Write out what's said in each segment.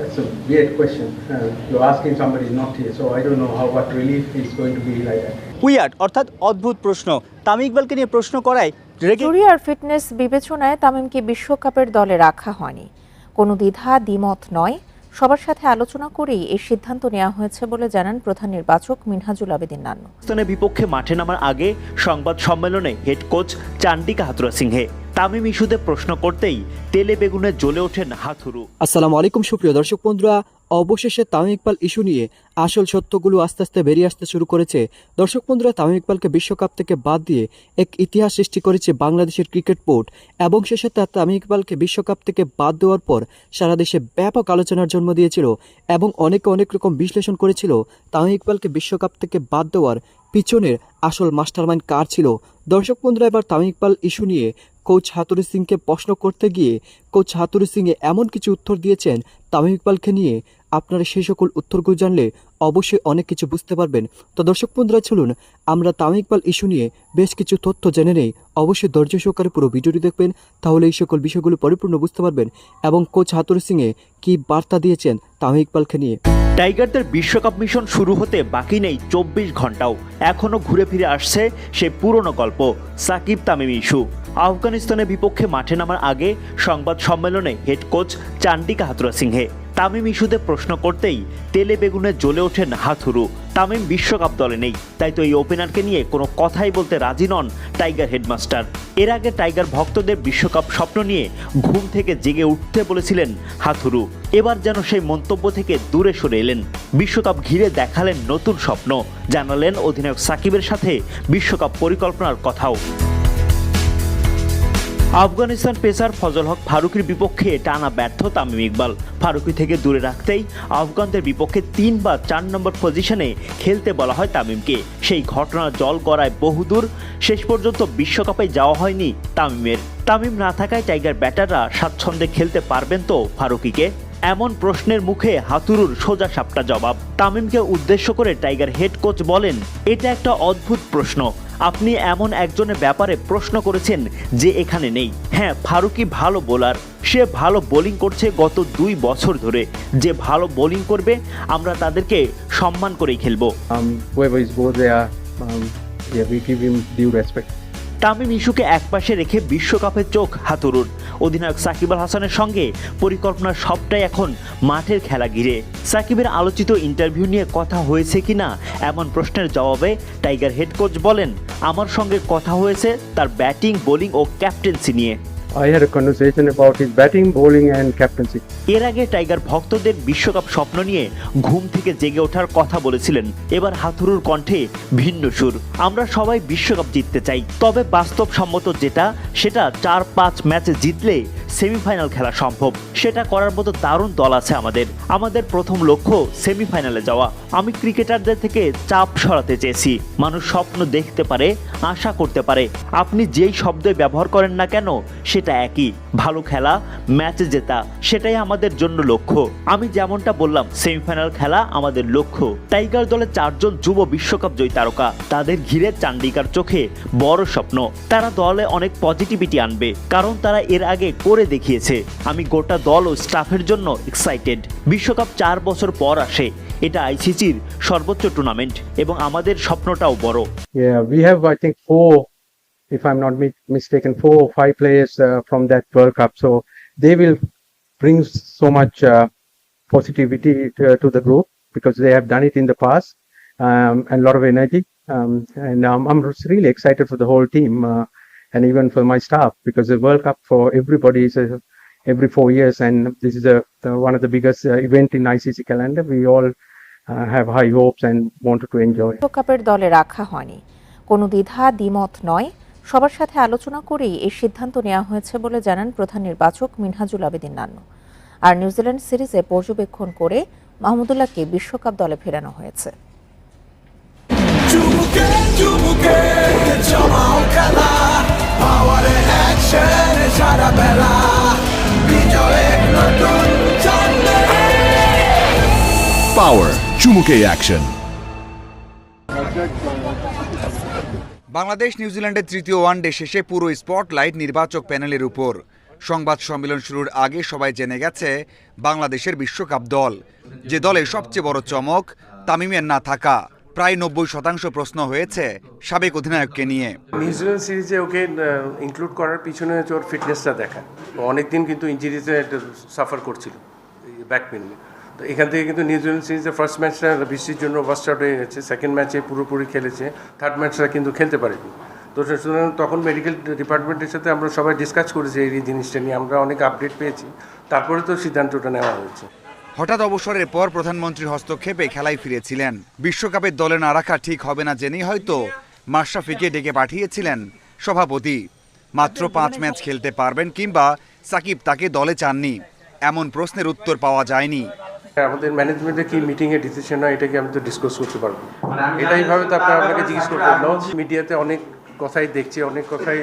That's a weird question. You're asking somebody not here, so I don't know what relief is going to be like that. Weird অর্থাৎ অদ্ভুত প্রশ্ন। তামিম ইকবালকে নিয়ে প্রশ্ন করায় injury আর fitness বিবেচনায় তামিমকে বিশ্বকাপের দলে রাখা হয়নি। কোনো দ্বিধা দ্বিমত নয়, সবার সাথে আলোচনা করেই এই সিদ্ধান্ত নেওয়া হয়েছে বলে জানান প্রধান নির্বাচক মিনহাজুল আবেদিন নান্নু। পাকিস্তানের বিপক্ষে মাঠে নামার আগে সংবাদ সম্মেলনে হেড কোচ চান্ডিকা হাথুরুসিংহে তামিম ইস্যুতে প্রশ্ন করতেই তেলে বেগুনে জ্বলে ওঠেন হাথুরু। আসসালামু আলাইকুম সুপ্রিয় দর্শক বন্ধুরা, অবশেষে তামিম ইকবাল ইস্যু নিয়ে আসল সত্যগুলো আস্তে আস্তে বেরিয়ে আসতে শুরু করেছে। দর্শক বন্ধুরা, তামিম ইকবালকে বিশ্বকাপ থেকে বাদ দিয়ে এক ইতিহাস সৃষ্টি করেছে বাংলাদেশের ক্রিকেট বোর্ড এবং সে সাথে তামিম ইকবালকে বিশ্বকাপ থেকে বাদ দেওয়ার পর সারা দেশে ব্যাপক আলোচনার জন্ম দিয়েছিল এবং অনেকে অনেক রকম বিশ্লেষণ করেছিল তামিম ইকবালকে বিশ্বকাপ থেকে বাদ দেওয়ার পিছনের আসল মাস্টারমাইন্ড কার ছিল। দর্শক বন্ধুরা, এবার তামিম ইকবাল ইস্যু নিয়ে কোচ হাথুরুসিংকে প্রশ্ন করতে গিয়ে কোচ হাথুরুসিং এমন কিছু উত্তর দিয়েছেন তামিম ইকবালকে নিয়ে, আপনারা সেই সকল উত্তরগুলো জানলে অবশ্যই অনেক কিছু বুঝতে পারবেন। তো দর্শক বন্ধুরা, চলুন আমরা তামিম ইকবাল ইস্যু নিয়ে বেশ কিছু তথ্য জেনে নেই। অবশ্যই ধৈর্য সহকারে পুরো ভিডিওটি দেখবেন, তাহলে এই সকল বিষয়গুলো পরিপূর্ণ বুঝতে পারবেন এবং কোচ হাথুরুসিংয়ে কি বার্তা দিয়েছেন তামিম ইকবালকে নিয়ে। টাইগারদের বিশ্বকাপ মিশন শুরু হতে বাকি নেই 24 ঘন্টাও। এখনও ঘুরে ফিরে আসছে সেই পুরনো গল্প, সাকিব তামিম ইস্যু। আফগানিস্তানের বিপক্ষে মাঠে নামার আগে সংবাদ সম্মেলনে হেড কোচ চান্ডিকা হাথুরুসিংহে তামিম ইস্যুতে প্রশ্ন করতেই তেলে বেগুনে জ্বলে ওঠেন হাথুরু। তামিম বিশ্বকাপ দলে নেই, তাই তো এই ওপেনারকে নিয়ে কোনো কথাই বলতে রাজি নন টাইগার হেডমাস্টার। এর আগে টাইগার ভক্তদের বিশ্বকাপ স্বপ্ন নিয়ে ঘুম থেকে জেগে উঠতে বলেছিলেন হাথুরু। এবার যেন সেই মন্তব্য থেকে দূরে সরে এলেন, বিশ্বকাপ ঘিরে দেখালেন নতুন স্বপ্ন, জানালেন অধিনায়ক সাকিবের সাথে বিশ্বকাপ পরিকল্পনার কথাও। আফগানিস্তান পেসার ফজল হক ফারুকির বিপক্ষে টানা ব্যর্থ তামিম ইকবাল। ফারুকি থেকে দূরে রাখতেই আফগানদের বিপক্ষে 3 বা 4 নম্বর পজিশনে খেলতে বলা হয় তামিমকে। সেই ঘটনার জল গড়ায় বহুদূর, শেষ পর্যন্ত বিশ্বকাপে যাওয়া হয়নি তামিমের। তামিম না থাকায় টাইগার ব্যাটাররা স্বাচ্ছন্দ্যে খেলতে পারবেন তো ফারুকিকে? এমন প্রশ্নের মুখে হাথুরুর সোজা সাপটা জবাব। তামিমকে উদ্দেশ্য করে টাইগার হেড কোচ বলেন, এটা একটা অদ্ভুত প্রশ্ন। আপনি এমন একজনের ব্যাপারে প্রশ্ন করেছেন যে এখানে নেই। হ্যাঁ, ফারুকি ভালো বোলার, সে ভালো বোলিং করছে গত 2 বছর ধরে। যে ভালো বোলিং করবে আমরা তাদেরকে সম্মান করেই খেলবো। We give him due respect. Tamim ইস্যুকে একপাশে রেখে বিশ্বকাপের চোখ হাথুরুর। অধিনায়ক সাকিব আল হাসানের সঙ্গে পরিকল্পনার সবটাই এখন মাঠের খেলা ঘিরে। সাকিবের আলোচিত ইন্টারভিউ নিয়ে কথা হয়েছে কিনা এমন প্রশ্নের জবাবে টাইগার হেড কোচ বলেন, আমার সঙ্গে কথা হয়েছে তার ব্যাটিং, বোলিং ও ক্যাপ্টেন্সি নিয়ে। I had a conversation about his batting, bowling and captaincy. এর আগে টাইগার ভক্তদের বিশ্বকাপ স্বপ্ন নিয়ে ঘুম থেকে জেগে ওঠার কথা বলেছিলেন। এবার হাথুরুর কণ্ঠে ভিন্ন সুর, আমরা সবাই বিশ্বকাপ জিততে চাই, তবে বাস্তবসম্মত যেটা সেটা 4-5 ম্যাচে জিতলে সেমিফাইনাল খেলা সম্ভব। সেটা করার মতো দারুণ দল আছে আমাদের প্রথম লক্ষ্য সেমিফাইনালে যাওয়া। আমি ক্রিকেটারদের থেকে চাপ সরাতে চেয়েছি, মানুষ স্বপ্ন দেখতে পারে, আশা করতে পারে। আপনি যেই শব্দ ব্যবহার করেন না কেন সেটা একই, ভালো খেলা, ম্যাচে জেতা, সেটাই আমাদের জন্য লক্ষ্য। আমি যেমনটা বললাম, সেমিফাইনাল খেলা আমাদের লক্ষ্য। টাইগার দলে 4 জন যুব বিশ্বকাপ জয়ী তারকা, তাদের ঘিরে চান্ডিকার চোখে বড় স্বপ্ন। তারা দলে অনেক পজিটিভিটি আনবে, কারণ তারা এর আগে করে দেখিয়েছে। আমি গোটা দল ও স্টাফের জন্য এক্সাইটেড। বিশ্বকাপ 4 বছর পর আসে, এটা আইসিসির সর্বোচ্চ টুর্নামেন্ট এবং আমাদের স্বপ্নটাও বড়। Yeah, we have I think 4, if I'm not mistaken, 4 or 5 players from that World Cup. So they will bring so much positivity to the group because they have done it in the past, and a lot of energy. And I'm really excited for the whole team and even for my staff, because the World Cup for everybody is every 4 years, and this is one of the biggest event in ICC calendar. We all have high hopes and wanted to enjoy. বিশ্বকাপের দলে রাখা হয়নি, কোনো দ্বিধা দ্বিমত নয়, সবার সাথে আলোচনা করেই এই সিদ্ধান্ত নেওয়া হয়েছে বলে জানান প্রধান নির্বাচক মিনহাজুল আবেদিন নান্নু। আর নিউজিল্যান্ড সিরিজে পর্যবেক্ষণ করে মাহমুদুল্লাহকে বিশ্বকাপ দলে ফেরানো হয়েছে। পাওয়ার চুমুকে অ্যাকশন। বাংলাদেশ নিউজিল্যান্ডের তৃতীয় ওয়ানডে শেষে পুরো স্পটলাইট নির্বাচক প্যানেলের উপর। সংবাদ সম্মেলন শুরুর আগে সবাই জেনে গেছে বাংলাদেশের বিশ্বকাপ দল, যে দলে সবচেয়ে বড় চমক তামিমের না থাকা। প্রায় 90% প্রশ্ন হয়েছে সাবেক অধিনায়ককে নিয়ে। নিউজিল্যান্ড সিরিজে ওকে ইনক্লুড করার পিছনে হচ্ছে ওর ফিটনেসটা দেখা। অনেকদিন কিন্তু ইঞ্জুরিতে সাফার করছিল ব্যাক পেন নিয়ে। তো এখান থেকে কিন্তু নিউজিল্যান্ড সিরিজের ফার্স্ট ম্যাচটা বৃষ্টির জন্য ওয়াস্ট আউট হয়ে গেছে, সেকেন্ড ম্যাচে পুরোপুরি খেলেছে, থার্ড ম্যাচটা কিন্তু খেলতে পারেনি। তো সুতরাং তখন মেডিকেল ডিপার্টমেন্টের সাথে আমরা সবাই ডিসকাস করেছি এই জিনিসটা নিয়ে, আমরা অনেক আপডেট পেয়েছি, তারপরে তো সিদ্ধান্তটা নেওয়া হয়েছে। হঠাৎ অবসরের পর প্রধানমন্ত্রীর হস্তক্ষেপে খেলায় ফিরেছিলেন। বিশ্বকাপের দলে না রাখা ঠিক হবে না জেনেই হয়তো মাশরাফিকে ডেকে পাঠিয়েছিলেন সভাপতি। মাত্র 5 ম্যাচ খেলতে পারবেন কিংবা সাকিব তাকে দলে চাননি, এমন প্রশ্নের উত্তর পাওয়া যায়নি। আমাদের ম্যানেজমেন্টে কি মিটিংয়ে ডিসিশন হয় এটাকে আমি তো ডিসকাস করতে পারবো, এটাই ভাবে তো আপনাকে জিজ্ঞেস করতে হবে। মিডিয়াতে অনেক কথাই দেখছি, অনেক কথাই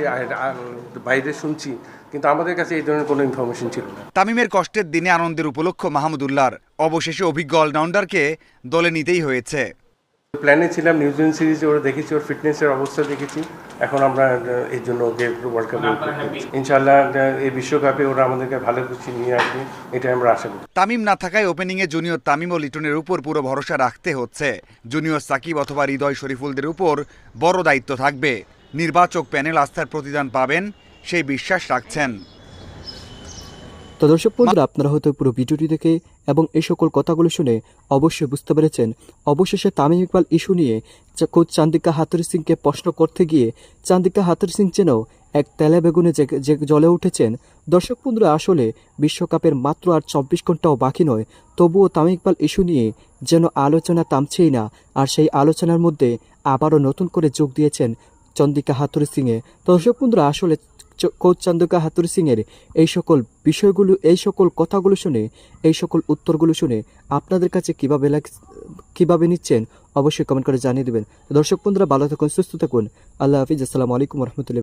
বাইরে শুনছি, কিন্তু আমাদের কাছে এই ধরনের কোনো ইনফরমেশন ছিল না। তামিমের কষ্টের দিনে আনন্দের উপলক্ষ মাহমুদুল্লাহর, অবশেষে অভিজ্ঞ অলরাউন্ডারকে দলে নিতেই হয়েছে। প্ল্যানে ছিলাম নিউজিল্যান্ড সিরিজে, ওরা দেখেছি, ওর ফিটনেসের অবস্থা দেখেছি, এখন আমরা এই জন্য ওকে ওয়ার্ল্ড কাপে ইনশাআল্লাহ এই বিশ্বকাপে ওরা আমাদেরকে ভালো কিছু নিয়ে আসবে, এটাই আমরা আশা করি। তামিম না থাকায় ওপেনিংয়ে জুনিয়র তামিম ও লিটনের উপর পুরো ভরসা রাখতে হচ্ছে। জুনিয়র সাকিব অথবা হৃদয় শরীফুলদের উপর বড় দায়িত্ব থাকবে। নির্বাচক প্যানেল আস্থার প্রতিদান পাবেন সেই বিশ্বাস রাখছেন। তো দর্শক বন্ধুরা, আপনারা হয়তো পুরো ভিডিওটি দেখে এবং এই সকল কথাগুলো শুনে অবশ্যই বুঝতে পেরেছেন অবশেষে তামিম ইকবাল ইস্যু নিয়ে কোচ চান্দিকা হাথুরু সিংকে প্রশ্ন করতে গিয়ে চান্দিকা হাথুরু সিং যেন এক তেলে বেগুনে যে জ্বলে উঠেছেন। দর্শক বন্ধুরা, আসলে বিশ্বকাপের মাত্র আর 24 ঘন্টাও বাকি নয়, তবুও তামিম ইকবাল ইস্যু নিয়ে যেন আলোচনা থামছেই না। আর সেই আলোচনার মধ্যে আবারও নতুন করে যোগ দিয়েছেন চন্দিকা হাথুরু সিংয়ে। দর্শক বন্ধুরা, আসলে কোচ চান্দিকা হাথুরু সিংয়ের এই সকল বিষয়গুলো, এই সকল কথাগুলো শুনে, এই সকল উত্তরগুলো শুনে আপনাদের কাছে কিভাবে নিচ্ছেন অবশ্যই কমেন্ট করে জানিয়ে দেবেন। দর্শক বন্ধুরা, ভালো থাকুন, সুস্থ থাকুন, আল্লাহ হাফিজ, আসসালামু আলাইকুম রহমতুল্লাহ।